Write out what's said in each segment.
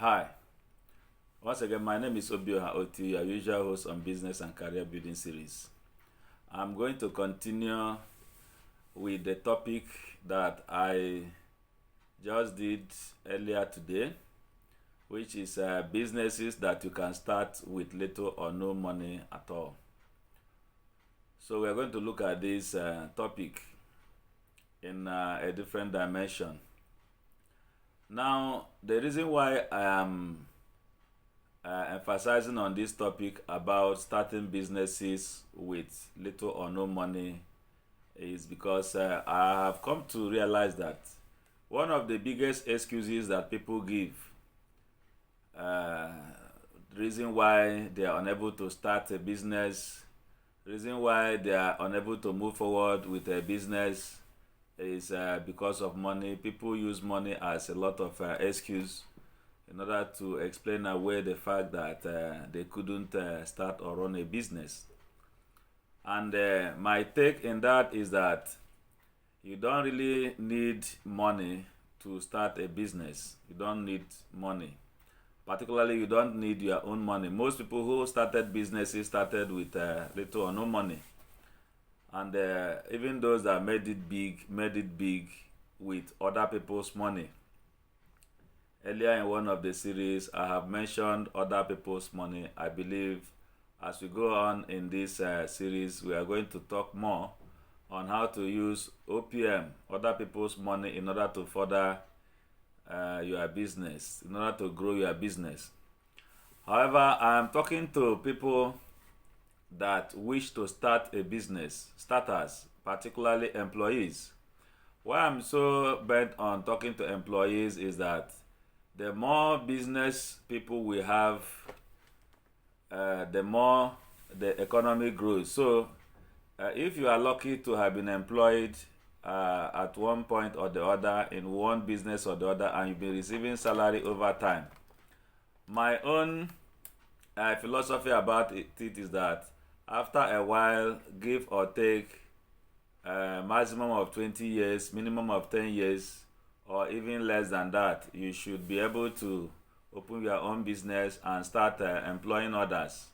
Hi, once again, my name is Obioha Oti, your usual host on Business and Career Building Series. I'm going to continue with the topic that I just did earlier today, which is businesses that you can start with little or no money at all. So we're going to look at this topic in a different dimension. Now, the reason why I am emphasizing on this topic about starting businesses with little or no money is because I have come to realize that one of the biggest excuses that people give, uh, the reason why they are unable to start a business, the reason why they are unable to move forward with a business is because of money. People use money as a lot of excuse in order to explain away the fact that they couldn't start or run a business. And my take in that is that you don't really need money to start a business. You don't need money. Particularly, you don't need your own money. Most people who started businesses started with little or no money. And even those that made it big with other people's money. Earlier in one of the series, I have mentioned other people's money. I believe as we go on in this series, we are going to talk more on how to use OPM, other people's money, in order to further your business, in order to grow your business. However, I am talking to people that wish to start a business, starters, particularly employees. Why I'm so bent on talking to employees is that the more business people we have, the more the economy grows. So, if you are lucky to have been employed at one point or the other in one business or the other, and you've been receiving salary over time, my own philosophy about it is that after a while, give or take, maximum of 20 years, minimum of 10 years, or even less than that, you should be able to open your own business and start employing others.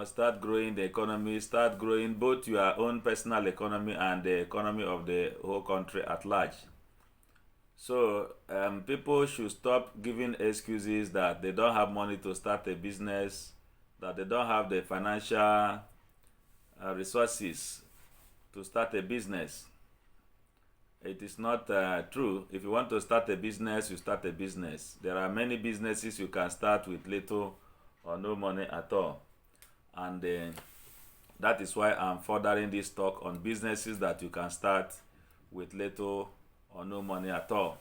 Start growing the economy, start growing both your own personal economy and the economy of the whole country at large. So, people should stop giving excuses that they don't have money to start a business, that they don't have the financial resources to start a business. It is not true. If you want to start a business, you start a business. There are many businesses you can start with little or no money at all. And that is why I'm furthering this talk on businesses that you can start with little or no money at all.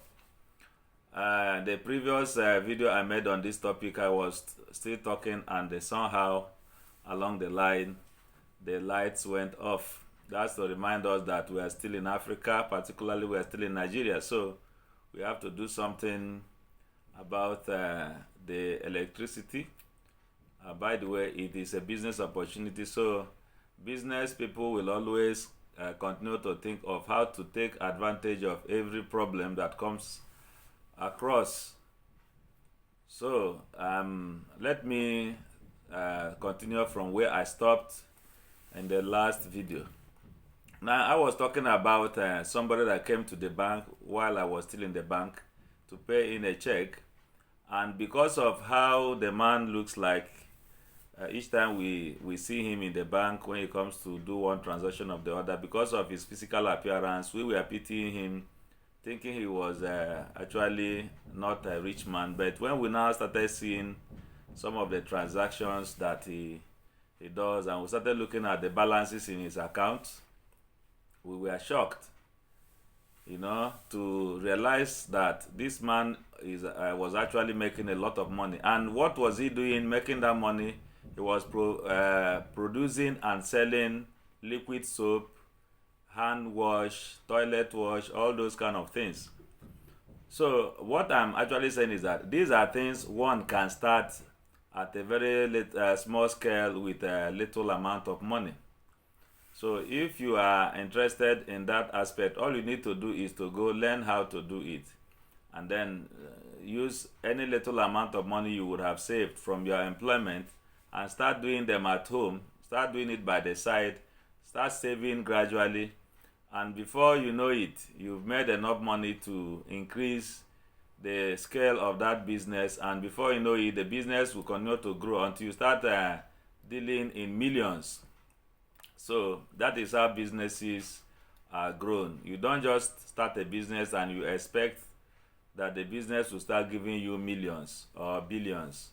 The previous video I made on this topic, I was still talking, and somehow along the line, the lights went off. That's to remind us that we are still in Africa, particularly we are still in Nigeria. So we have to do something about the electricity. By the way, it is a business opportunity. So business people will always continue to think of how to take advantage of every problem that comes across. So let me continue from where I stopped in the last video. Now, I was talking about somebody that came to the bank while I was still in the bank to pay in a check. And because of how the man looks like, each time we see him in the bank when he comes to do one transaction of the other, because of his physical appearance, we were pitying him, thinking he was actually not a rich man. But when we now started seeing some of the transactions that he does, and we started looking at the balances in his account, we were shocked, to realize that this man was actually making a lot of money. And what was he doing making that money? He was producing and selling liquid soap, hand wash, toilet wash, all those kind of things. So what I'm actually saying is that these are things one can start at a very small scale with a little amount of money. So if you are interested in that aspect, all you need to do is to go learn how to do it. And then use any little amount of money you would have saved from your employment and start doing them at home. Start doing it by the side. Start saving gradually. And before you know it, you've made enough money to increase the scale of that business. And before you know it, the business will continue to grow until you start dealing in millions. So that is how businesses are grown. You don't just start a business and you expect that the business will start giving you millions or billions.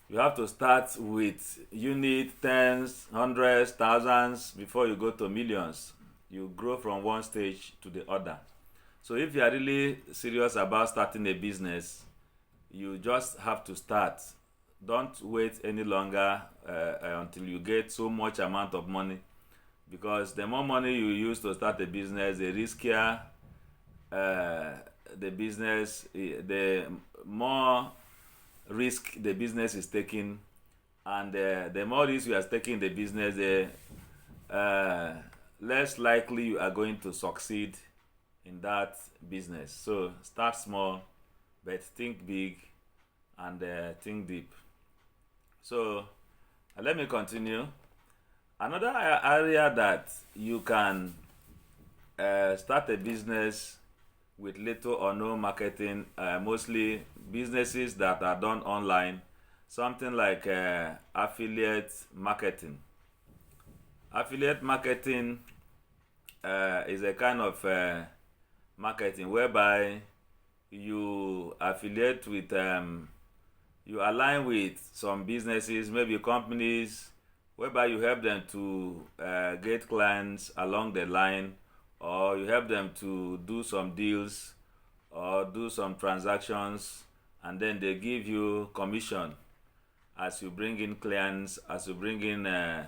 You have to start with unit, tens, hundreds, thousands before you go to millions. You grow from one stage to the other. So if you are really serious about starting a business, you just have to start. Don't wait any longer until you get so much amount of money, because the more money you use to start a business, the riskier the business, the more risk the business is taking, and the more risk you are taking the business, the less likely you are going to succeed in that business. So start small, but think big and think deep. So let me continue. Another area that you can start a business with little or no marketing, mostly businesses that are done online, something like affiliate marketing. Affiliate marketing is a kind of marketing whereby you affiliate with you align with some businesses, maybe companies, whereby you help them to get clients along the line, or you help them to do some deals or do some transactions, and then they give you commission as you bring in clients, as you bring in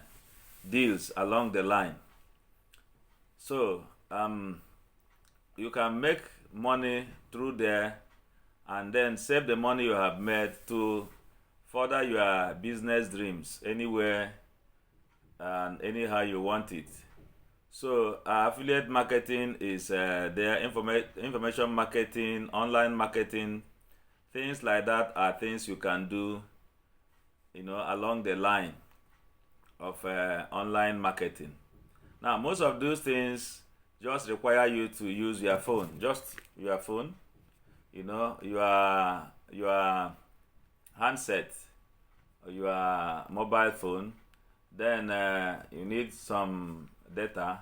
deals along the line. So you can make money through there and then save the money you have made to further your business dreams anywhere and anyhow you want it. So affiliate marketing is their information marketing, online marketing, things like that are things you can do, along the line of online marketing. Now, most of those things just require you to use your phone, just your phone, your handset, your mobile phone. Then you need some data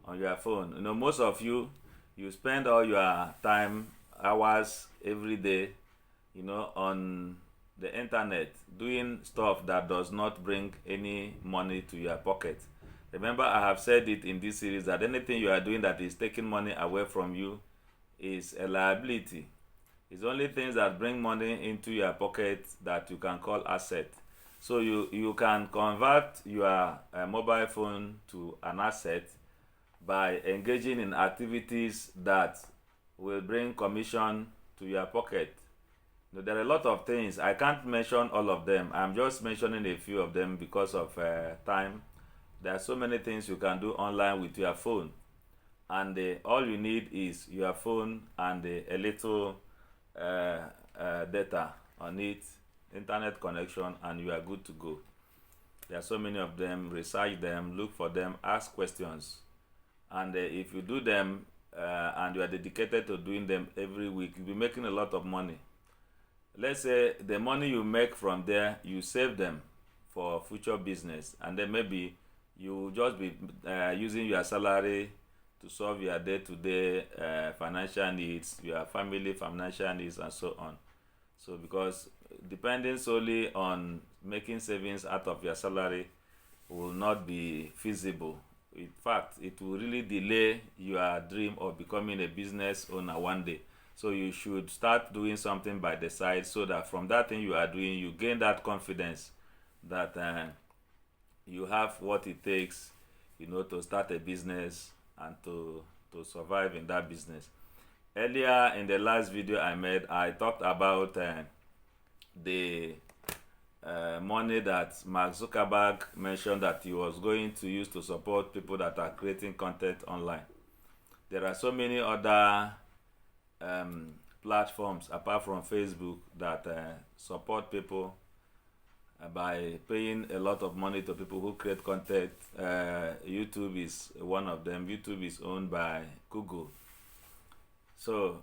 on your phone. Most of you spend all your time, hours every day, on the internet doing stuff that does not bring any money to your pocket. Remember, I have said it in this series that anything you are doing that is taking money away from you is a liability. It's only things that bring money into your pocket that you can call asset. So you can convert your mobile phone to an asset by engaging in activities that will bring commission to your pocket. There are a lot of things. I can't mention all of them. I'm just mentioning a few of them because of time. There are so many things you can do online with your phone. And all you need is your phone and a little data on it, internet connection, and you are good to go. There are so many of them. Research them, look for them, ask questions, and if you do them and you are dedicated to doing them every week, you'll be making a lot of money. Let's say the money you make from there, you save them for future business, and then maybe you just be using your salary to solve your day-to-day financial needs, your family financial needs, and so on. So because depending solely on making savings out of your salary will not be feasible. In fact, it will really delay your dream of becoming a business owner one day. So you should start doing something by the side, so that from that thing you are doing, you gain that confidence that you have what it takes, to start a business and to survive in that business. Earlier in the last video I made, I talked about the money that Mark Zuckerberg mentioned that he was going to use to support people that are creating content online. There are so many other platforms apart from Facebook that support people by paying a lot of money to people who create content. YouTube is one of them. YouTube is owned by Google. So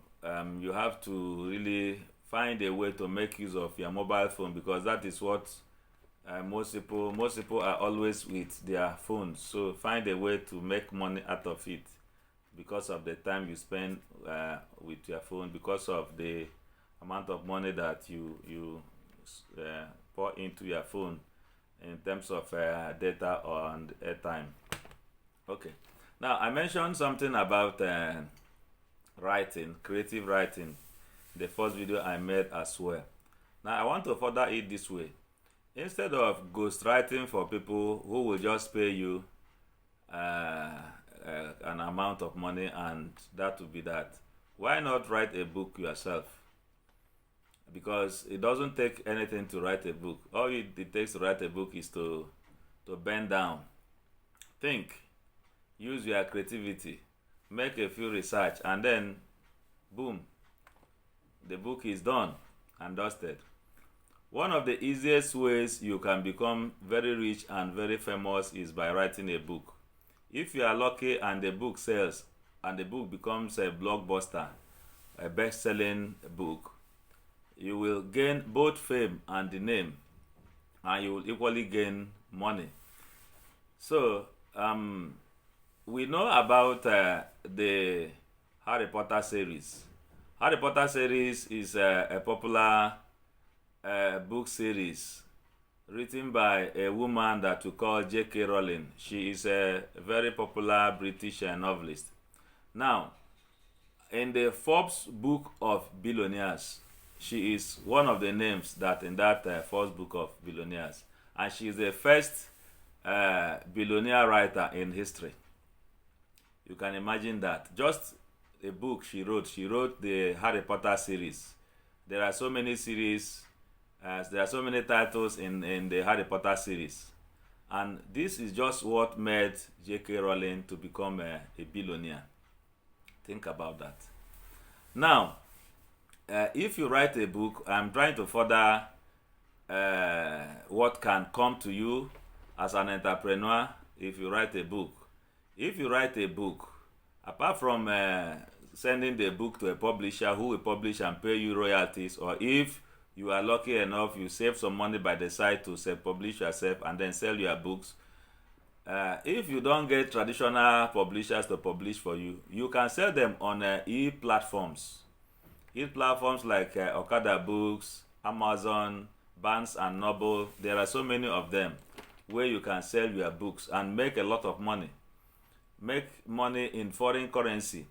you have to really find a way to make use of your mobile phone, because that is what most people are always with their phones. So find a way to make money out of it, because of the time you spend with your phone, because of the amount of money that you pour into your phone in terms of data and airtime. Okay. Now I mentioned something about writing, creative writing, the first video I made as well. Now I want to further it this way. Instead of ghostwriting for people who will just pay you an amount of money and that will be that, why not write a book yourself? Because it doesn't take anything to write a book. All it takes to write a book is to bend down, think, use your creativity, make a few research, and then boom, the book is done and dusted. One of the easiest ways you can become very rich and very famous is by writing a book. If you are lucky and the book sells and the book becomes a blockbuster, a best-selling book, you will gain both fame and the name, and you will equally gain money. So we know about the Harry Potter series. Harry Potter series is a popular book series written by a woman that we call J.K. Rowling. She is a very popular British novelist. Now, in the Forbes book of billionaires, she is one of the names that in that first book of billionaires, and she is the first billionaire writer in history. You can imagine that. Just a book she wrote. She wrote the Harry Potter series. There are so many series. There are so many titles in the Harry Potter series, and this is just what made J.K. Rowling to become a billionaire. Think about that. Now, if you write a book, I'm trying to further what can come to you as an entrepreneur if you write a book. If you write a book, apart from sending the book to a publisher who will publish and pay you royalties, or if you are lucky enough, you save some money by the side to self-publish yourself and then sell your books. If you don't get traditional publishers to publish for you, you can sell them on e-platforms. E-platforms like Okada Books, Amazon, Barnes and Noble. There are so many of them where you can sell your books and make a lot of money. Make money in foreign currency.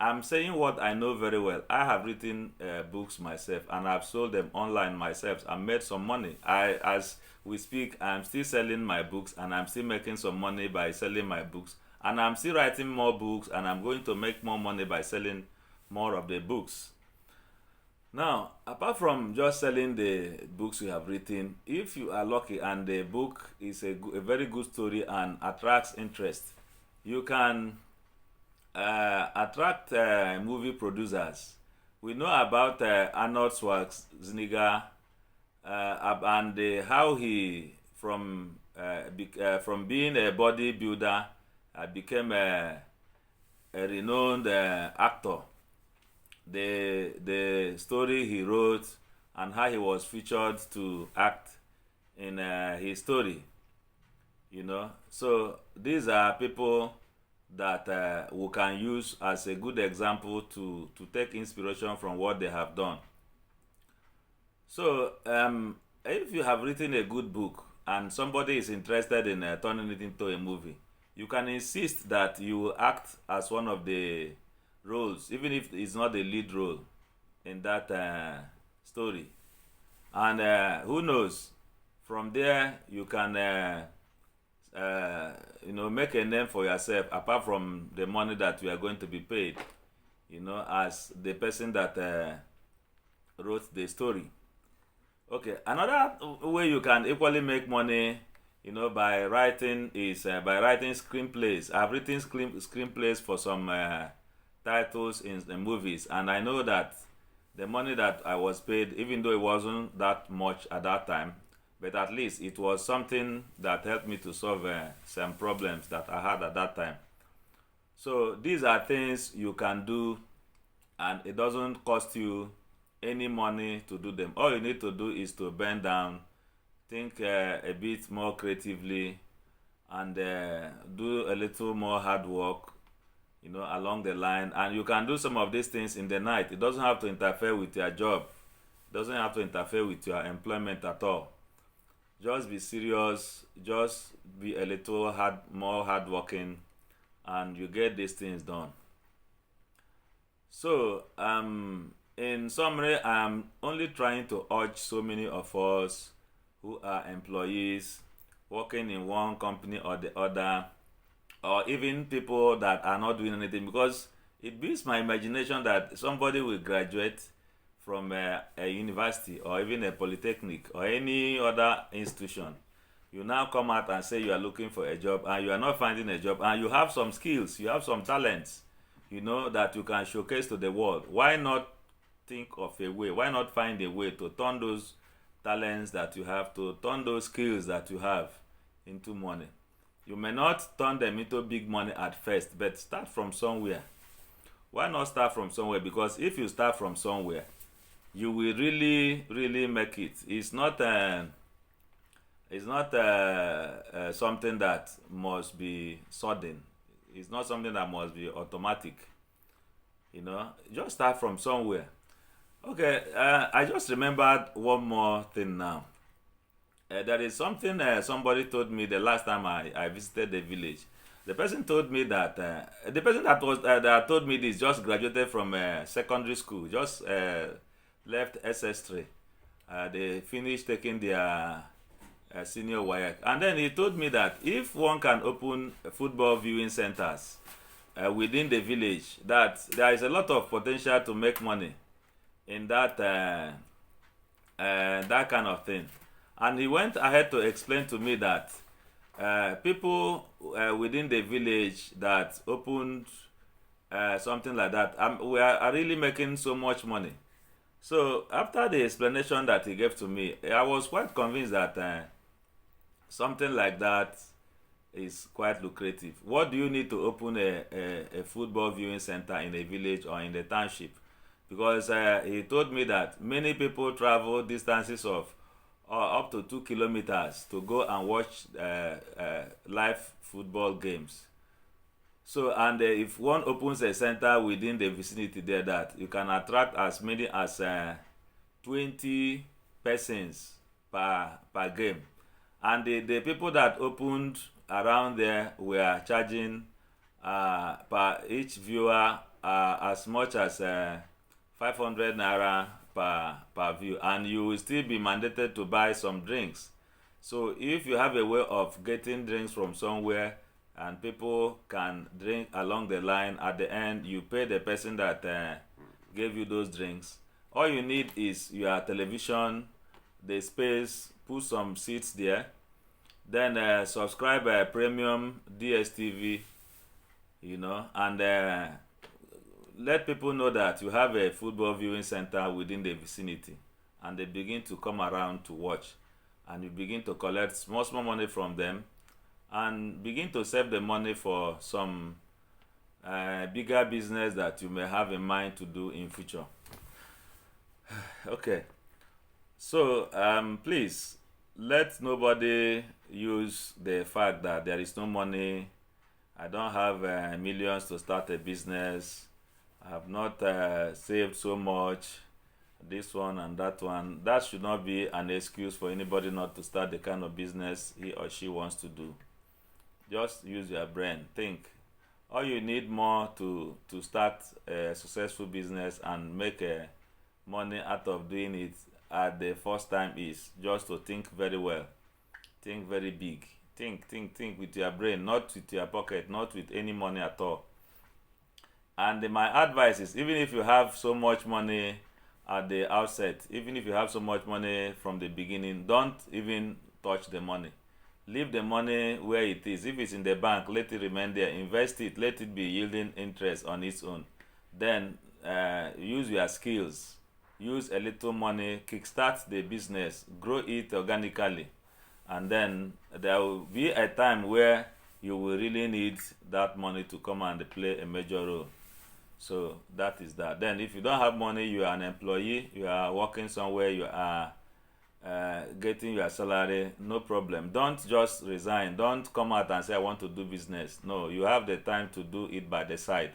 I'm saying what I know very well. I have written books myself and I've sold them online myself and made some money. As we speak, I'm still selling my books and I'm still making some money by selling my books. And I'm still writing more books and I'm going to make more money by selling more of the books. Now, apart from just selling the books you have written, if you are lucky and the book is a very good story and attracts interest, you can attract movie producers. We know about Arnold Schwarzenegger and how he from being a bodybuilder became a renowned actor. The story he wrote and how he was featured to act in his story, so these are people that we can use as a good example to take inspiration from what they have done. So if you have written a good book and somebody is interested in turning it into a movie, you can insist that you will act as one of the roles, even if it's not the lead role in that story. And who knows, from there you can make a name for yourself apart from the money that you are going to be paid, as the person that wrote the story. Okay, another way you can equally make money, by writing is by writing screenplays. I've written screenplays for some titles in the movies, and I know that the money that I was paid, even though it wasn't that much at that time, but at least it was something that helped me to solve some problems that I had at that time. So these are things you can do, and it doesn't cost you any money to do them. All you need to do is to bend down, think a bit more creatively, and do a little more hard work, along the line. And you can do some of these things in the night. It doesn't have to interfere with your job. It doesn't have to interfere with your employment at all. Just be serious. Just be a little more hardworking, and you get these things done. So, in summary, I'm only trying to urge so many of us who are employees working in one company or the other, or even people that are not doing anything, because it beats my imagination that somebody will graduate from a university or even a polytechnic or any other institution. You now come out and say you are looking for a job and you are not finding a job, and you have some skills, you have some talents, that you can showcase to the world. Why not think of a way? Why not find a way to turn those talents that you have, to turn those skills that you have into money? You may not turn them into big money at first, but start from somewhere. Why not start from somewhere? Because if you start from somewhere, you will really, really make it. It's not something that must be sudden. It's not something that must be automatic. Just start from somewhere. Okay, I just remembered one more thing now. There is something somebody told me the last time I visited the village. The person told me that the person that told me this just graduated from secondary school, just left SS3. They finished taking their senior WAEC, and then he told me that if one can open football viewing centers within the village, that there is a lot of potential to make money in that kind of thing. And he went ahead to explain to me that people within the village that opened something like that, we are really making so much money. So after the explanation that he gave to me, I was quite convinced that something like that is quite lucrative. What do you need to open a football viewing center in a village or in the township? Because he told me that many people travel distances of up to 2 kilometers to go and watch live football games. So, and if one opens a center within the vicinity there, that you can attract as many as 20 persons per game. And the people that opened around there were charging per each viewer as much as 500 naira per view, and you will still be mandated to buy some drinks. So if you have a way of getting drinks from somewhere and people can drink along the line, at the end you pay the person that gave you those drinks. All you need is your television, the space, put some seats there, then subscribe premium DSTV, and let people know that you have a football viewing center within the vicinity, and they begin to come around to watch, and you begin to collect small money from them and begin to save the money for some bigger business that you may have in mind to do in future. Okay, so please let nobody use the fact that there is no money. I don't have millions to start a business. I have not saved so much, this one and that one. That should not be an excuse for anybody not to start the kind of business he or she wants to do. Just use your brain, think. All you need more to start a successful business and make money out of doing it at the first time is just to think very well, think very big, think with your brain, not with your pocket, not with any money at all. And my advice is, even if you have so much money at the outset, even if you have so much money from the beginning, don't even touch the money. Leave the money where it is. If it's in the bank, let it remain there. Invest it, let it be yielding interest on its own. Then use your skills use a little money, kickstart the business, grow it organically, and then there will be a time where you will really need that money to come and play a major role. So that is that. Then if you don't have money, you are an employee, you are working somewhere, you are getting your salary, no problem. Don't just resign. Don't come out and say, I want to do business. No, you have the time to do it by the side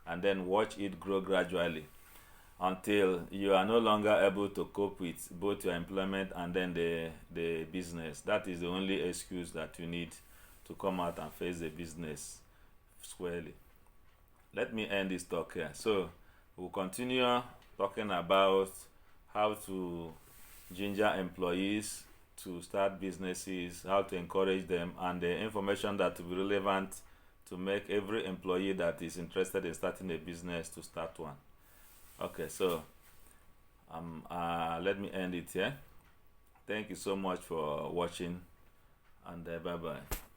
and then watch it grow gradually until you are no longer able to cope with both your employment and then the business. That is the only excuse that you need to come out and face the business squarely. Let me end this talk here. So we'll continue talking about how to ginger employees to start businesses, how to encourage them, and the information that will be relevant to make every employee that is interested in starting a business to start one. Okay, so let me end it here. Thank you so much for watching, and bye bye.